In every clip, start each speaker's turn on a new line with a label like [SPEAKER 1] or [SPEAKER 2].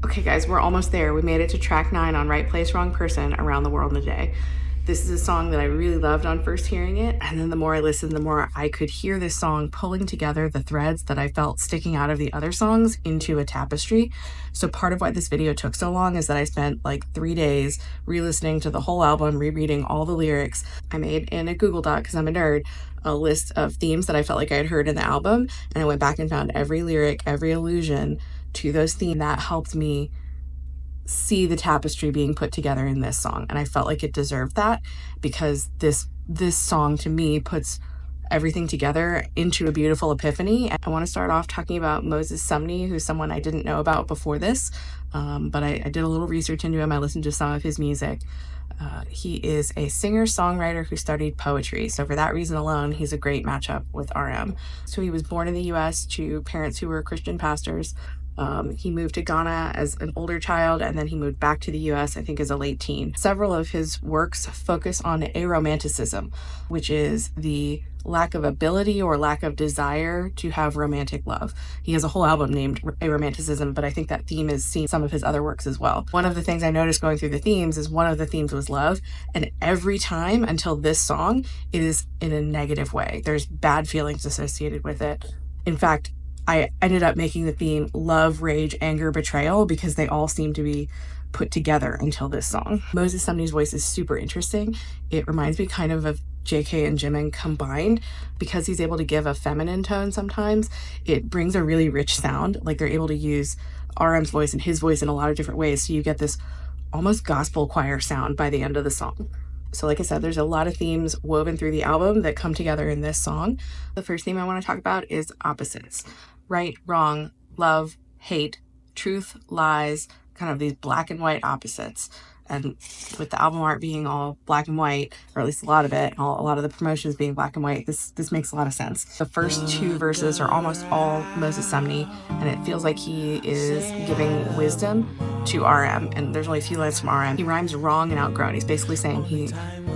[SPEAKER 1] Okay guys, we're almost there. We made it to track 9 on Right Place, Wrong Person, Around the World in a Day. This is a song that I really loved on first hearing it, and then the more I listened, the more I could hear this song pulling together the threads that I felt sticking out of the other songs into a tapestry. So part of why this video took so long is that I spent like 3 days re-listening to the whole album, rereading all the lyrics. I made in a Google Doc, because I'm a nerd, a list of themes that I felt like I had heard in the album, and I went back and found every lyric, every allusion to those themes. That helped me see the tapestry being put together in this song, and I felt like it deserved that, because this song to me puts everything together into a beautiful epiphany. I want to start off talking about Moses Sumney, who's someone I didn't know about before this, but I did a little research into him. I listened to some of his music. He is a singer-songwriter who studied poetry, so for that reason alone, he's a great matchup with RM. So he was born in the US to parents who were Christian pastors. He moved to Ghana as an older child, and then he moved back to the US, I think, as a late teen. Several of his works focus on aromanticism, which is the lack of ability or lack of desire to have romantic love. He has a whole album named Aromanticism, but I think that theme is seen in some of his other works as well. One of the things I noticed going through the themes is one of the themes was love, and every time until this song, it is in a negative way. There's bad feelings associated with it. In fact, I ended up making the theme love, rage, anger, betrayal, because they all seem to be put together until this song. Moses Sumney's voice is super interesting. It reminds me kind of JK and Jimin combined, because he's able to give a feminine tone sometimes. It brings a really rich sound. Like, they're able to use RM's voice and his voice in a lot of different ways, so you get this almost gospel choir sound by the end of the song. So like I said, there's a lot of themes woven through the album that come together in this song. The first theme I want to talk about is opposites. Right, wrong, love, hate, truth, lies, kind of these black and white opposites. And with the album art being all black and white, or at least a lot of it, a lot of the promotions being black and white, this makes a lot of sense. The first 2 verses are almost all Moses Sumney, and it feels like he is giving wisdom to RM, and there's only a few lines from RM. He rhymes wrong and outgrown. He's basically saying he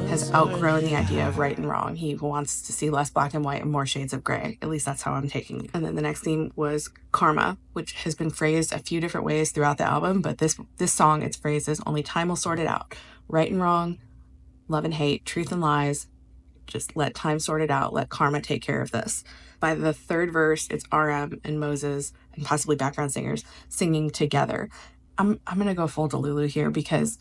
[SPEAKER 1] has outgrown the idea of right and wrong. He wants to see less black and white and more shades of gray. At least that's how I'm taking it. And then the next theme was karma, which has been phrased a few different ways throughout the album, but this song, it's phrased as only time will sort it out. Right and wrong, love and hate, truth and lies, just let time sort it out. Let karma take care of this. By the 3rd verse, it's RM and Moses and possibly background singers singing together. I'm gonna go full Delulu here, because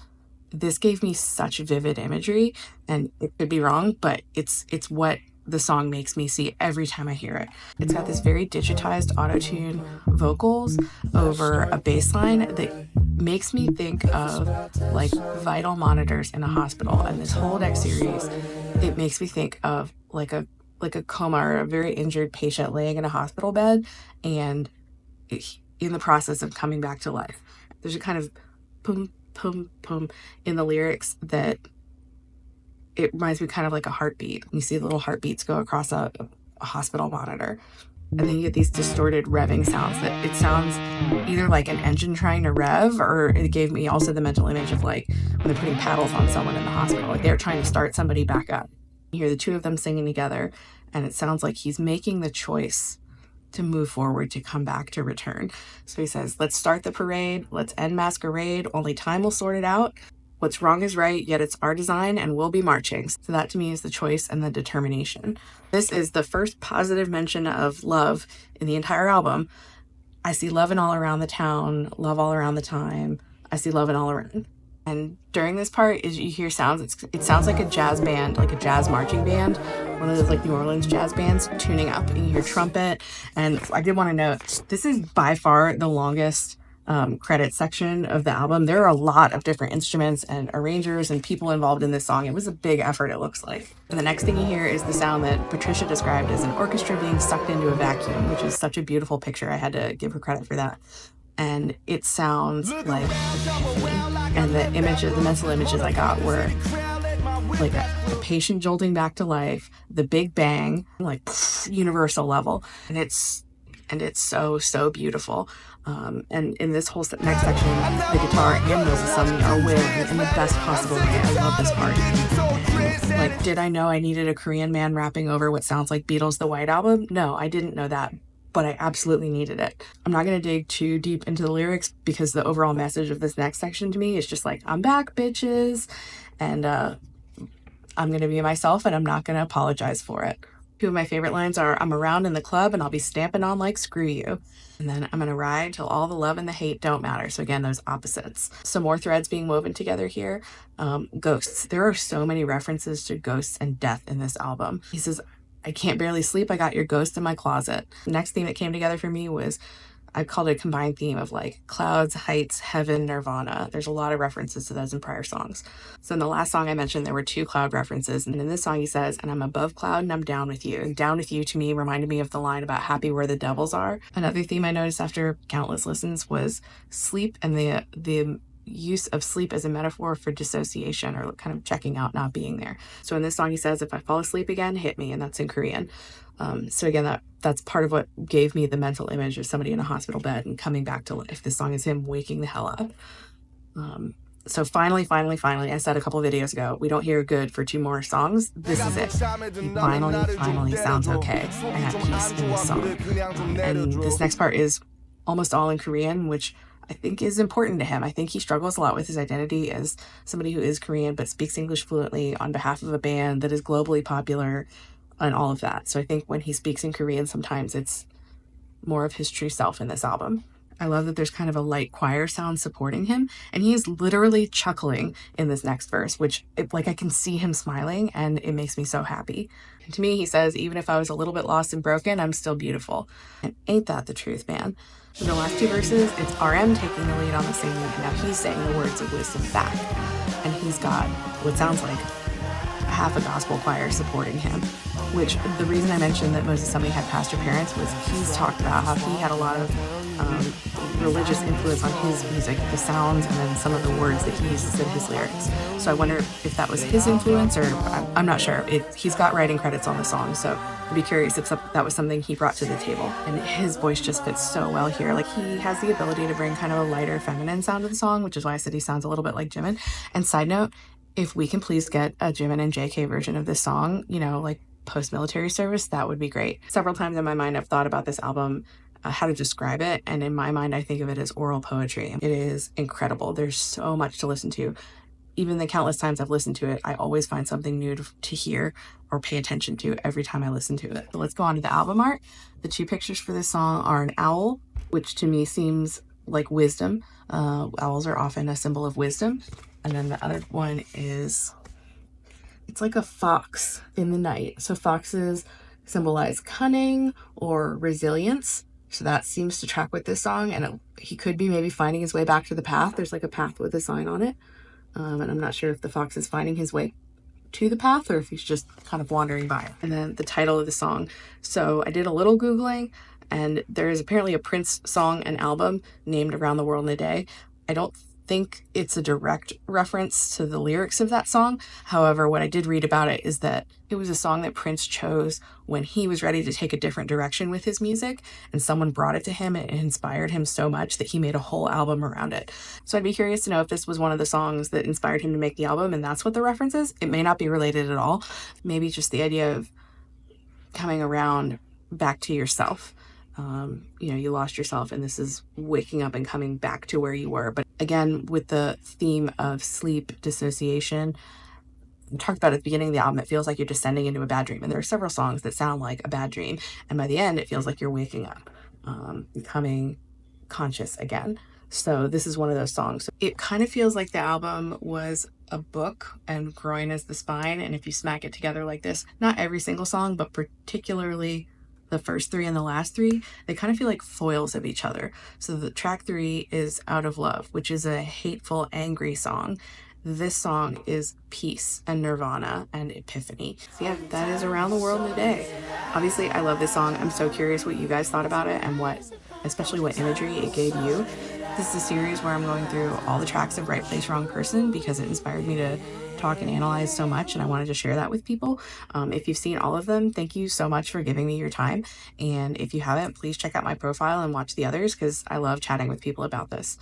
[SPEAKER 1] this gave me such vivid imagery, and it could be wrong, but it's what the song makes me see every time I hear it. It's got this very digitized auto-tune vocals over a bass line that makes me think of like vital monitors in a hospital. And this whole next series, it makes me think of like a coma or a very injured patient laying in a hospital bed and in the process of coming back to life. There's a kind of boom, boom, boom in the lyrics that it reminds me kind of like a heartbeat. You see the little heartbeats go across a hospital monitor. And then you get these distorted revving sounds that it sounds either like an engine trying to rev, or it gave me also the mental image of like when they're putting paddles on someone in the hospital, like they're trying to start somebody back up. You hear the 2 of them singing together, and it sounds like he's making the choice to move forward, to come back, to return. So he says, let's start the parade, let's end masquerade, only time will sort it out. What's wrong is right, yet it's our design, and we'll be marching. So that to me is the choice and the determination. This is the first positive mention of love in the entire album. I see love in all around the town, love all around the time. I see love in all around. And during this part, you hear sounds, it sounds like a jazz band, like a jazz marching band, one of those like New Orleans jazz bands tuning up, and you hear trumpet. And I did want to note, this is by far the longest credit section of the album. There are a lot of different instruments and arrangers and people involved in this song. It was a big effort, it looks like. And the next thing you hear is the sound that Patricia described as an orchestra being sucked into a vacuum, which is such a beautiful picture. I had to give her credit for that. And it sounds like epiphany. And the mental images I got were like a patient jolting back to life, the big bang, like universal level. And it's so beautiful. And in this whole next section, the guitar and Moses Sumney are wailing in the best possible way. I love this part. And, like, did I know I needed a Korean man rapping over what sounds like Beatles' The White Album? No, I didn't know that. but I absolutely needed it. I'm not going to dig too deep into the lyrics because the overall message of this next section to me is just like, I'm back, bitches, and I'm going to be myself and I'm not going to apologize for it. Two of my favorite lines are, I'm around in the club and I'll be stamping on like screw you. And then I'm going to ride till all the love and the hate don't matter. So again, those opposites. Some more threads being woven together here. Ghosts. There are so many references to ghosts and death in this album. He says, I can't barely sleep. I got your ghost in my closet. The next theme that came together for me was, I called it a combined theme of like clouds, heights, heaven, nirvana. There's a lot of references to those in prior songs. So in the last song I mentioned, there were 2 cloud references. And in this song he says, and I'm above cloud and I'm down with you. And down with you to me reminded me of the line about happy where the devils are. Another theme I noticed after countless listens was sleep and the use of sleep as a metaphor for dissociation or kind of checking out, not being there. So in this song he says, if I fall asleep again, hit me, and that's in Korean. So again, that's part of what gave me the mental image of somebody in a hospital bed and coming back to life. This song is him waking the hell up. So finally, I said a couple of videos ago, we don't hear good for 2 more songs. This is it. He finally sounds okay and at peace in this song. And this next part is almost all in Korean, which I think is important to him. I think he struggles a lot with his identity as somebody who is Korean but speaks English fluently on behalf of a band that is globally popular and all of that. So I think when he speaks in Korean, sometimes it's more of his true self in this album. I love that there's kind of a light choir sound supporting him, and he is literally chuckling in this next verse, which like I can see him smiling and it makes me so happy. And to me, he says, even if I was a little bit lost and broken, I'm still beautiful. And ain't that the truth, man? In the last 2 verses, it's RM taking the lead on the singing, and now he's saying the words of wisdom back. And he's got what sounds like half a gospel choir supporting him, which the reason I mentioned that Moses Sumney had pastor parents was he's talked about how he had a lot of religious influence on his music, the sounds, and then some of the words that he uses in his lyrics. So I wonder if that was his influence, or I'm not sure. He's got writing credits on the song, so I'd be curious if that was something he brought to the table. And his voice just fits so well here. Like, he has the ability to bring kind of a lighter feminine sound to the song, which is why I said he sounds a little bit like Jimin. And side note, if we can please get a Jimin and JK version of this song, you know, like post-military service, that would be great. Several times in my mind I've thought about this album, how to describe it, and in my mind I think of it as oral poetry. It is incredible. There's so much to listen to. Even the countless times I've listened to it, I always find something new to hear or pay attention to every time I listen to it. So let's go on to the album art. The 2 pictures for this song are an owl, which to me seems like wisdom. Owls are often a symbol of wisdom. And then the other one is, it's like a fox in the night. So foxes symbolize cunning or resilience. So that seems to track with this song. And he could be maybe finding his way back to the path. There's like a path with a sign on it. And I'm not sure if the fox is finding his way to the path or if he's just kind of wandering by it. And then the title of the song. So I did a little Googling, and there is apparently a Prince song and album named Around the World in a Day. I don't think it's a direct reference to the lyrics of that song. However, what I did read about it is that it was a song that Prince chose when he was ready to take a different direction with his music, and someone brought it to him and it inspired him so much that he made a whole album around it. So I'd be curious to know if this was one of the songs that inspired him to make the album and that's what the reference is. It may not be related at all. Maybe just the idea of coming around back to yourself. You know, you lost yourself and this is waking up and coming back to where you were. But again, with the theme of sleep dissociation, we talked about at the beginning of the album, it feels like you're descending into a bad dream. And there are several songs that sound like a bad dream. And by the end, it feels like you're waking up, becoming conscious again. So this is one of those songs. It kind of feels like the album was a book and growing as the spine. And if you smack it together like this, not every single song, but particularly the first 3 and the last 3, they kind of feel like foils of each other. So the track 3 is Out of Love, which is a hateful, angry song. This song is Peace and Nirvana and Epiphany. So yeah, that is Around the World in a Day. Obviously, I love this song. I'm so curious what you guys thought about it and especially what imagery it gave you. This is a series where I'm going through all the tracks of Right Place, Wrong Person because it inspired me to talk and analyze so much, and I wanted to share that with people. If you've seen all of them, thank you so much for giving me your time. And if you haven't, please check out my profile and watch the others because I love chatting with people about this.